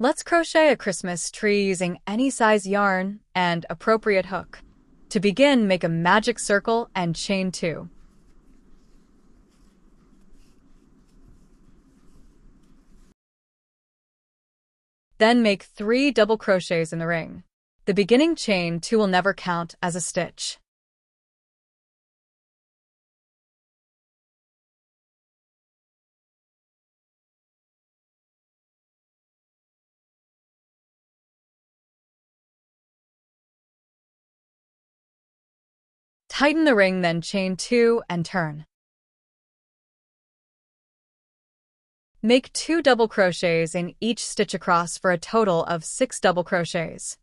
Let's crochet a Christmas tree using any size yarn and appropriate hook. To begin, make a magic circle and chain 2. Then make 3 double crochets in the ring. The beginning chain 2 will never count as a stitch. Tighten the ring, then chain 2 and turn. Make 2 double crochets in each stitch across for a total of 6 double crochets.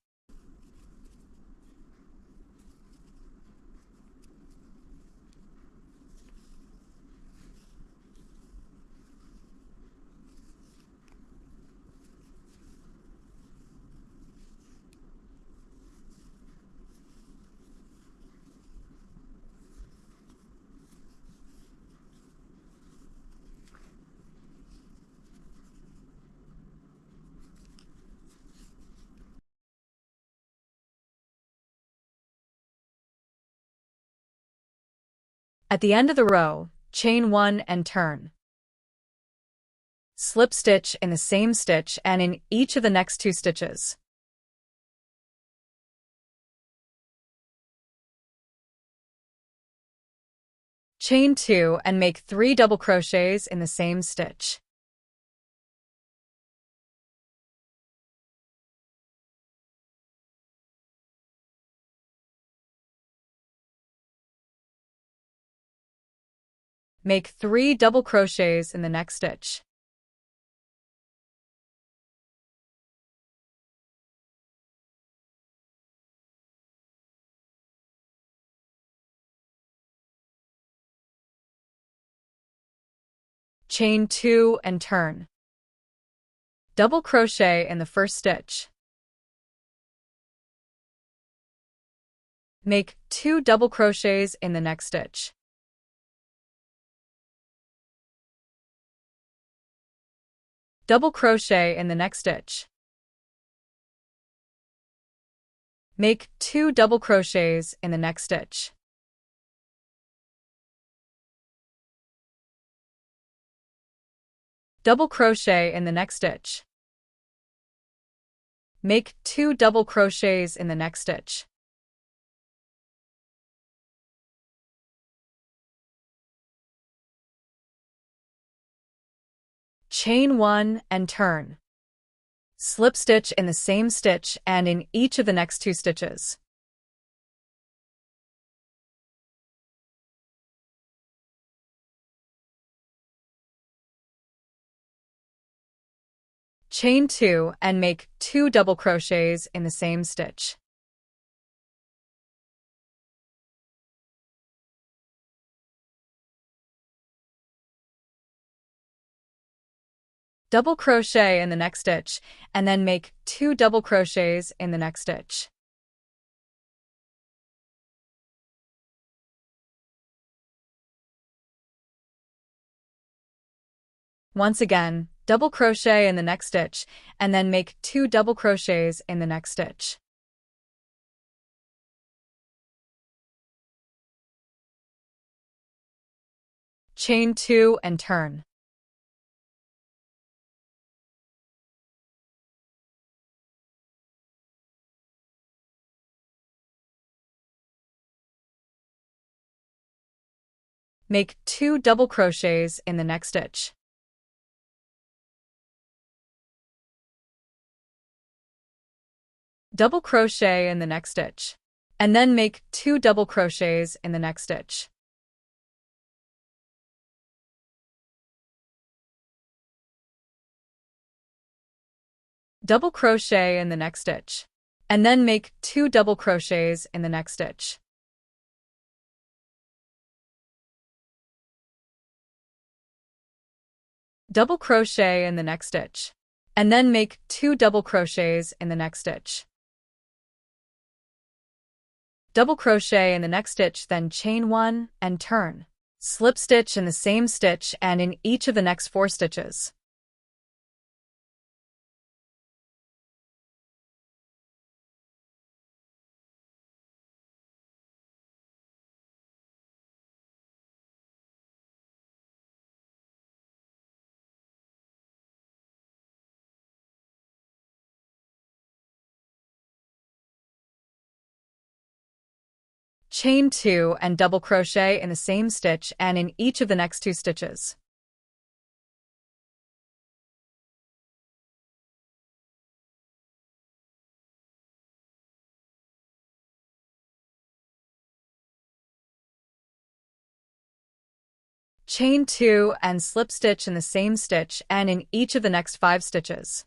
At the end of the row, chain 1 and turn. Slip stitch in the same stitch and in each of the next 2 stitches. Chain 2 and make 3 double crochets in the same stitch. Make 3 double crochets in the next stitch. Chain 2 and turn. Double crochet in the first stitch. Make 2 double crochets in the next stitch. Double crochet in the next stitch. Make 2 double crochets in the next stitch. Double crochet in the next stitch. Make 2 double crochets in the next stitch. Chain 1 and turn. Slip stitch in the same stitch and in each of the next 2 stitches. Chain 2 and make 2 double crochets in the same stitch. Double crochet in the next stitch, and then make 2 double crochets in the next stitch. Once again, double crochet in the next stitch, and then make 2 double crochets in the next stitch. Chain 2 and turn. Make 2 double crochets in the next stitch. Double crochet in the next stitch, and then make 2 double crochets in the next stitch. Double crochet in the next stitch, and then make 2 double crochets in the next stitch. Double crochet in the next stitch, and then make 2 double crochets in the next stitch. Double crochet in the next stitch, then chain 1 and turn. Slip stitch in the same stitch and in each of the next 4 stitches. Chain 2 and double crochet in the same stitch and in each of the next 2 stitches. Chain 2 and slip stitch in the same stitch and in each of the next 5 stitches.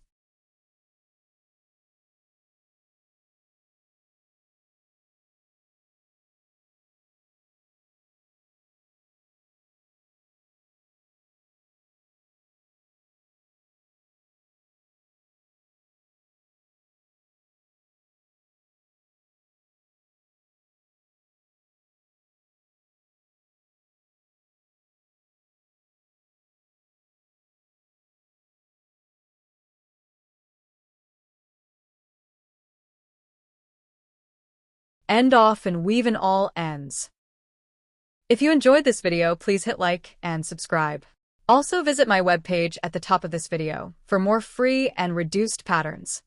End off and weave in all ends. If you enjoyed this video, please hit like and subscribe. Also visit my webpage at the top of this video for more free and reduced patterns.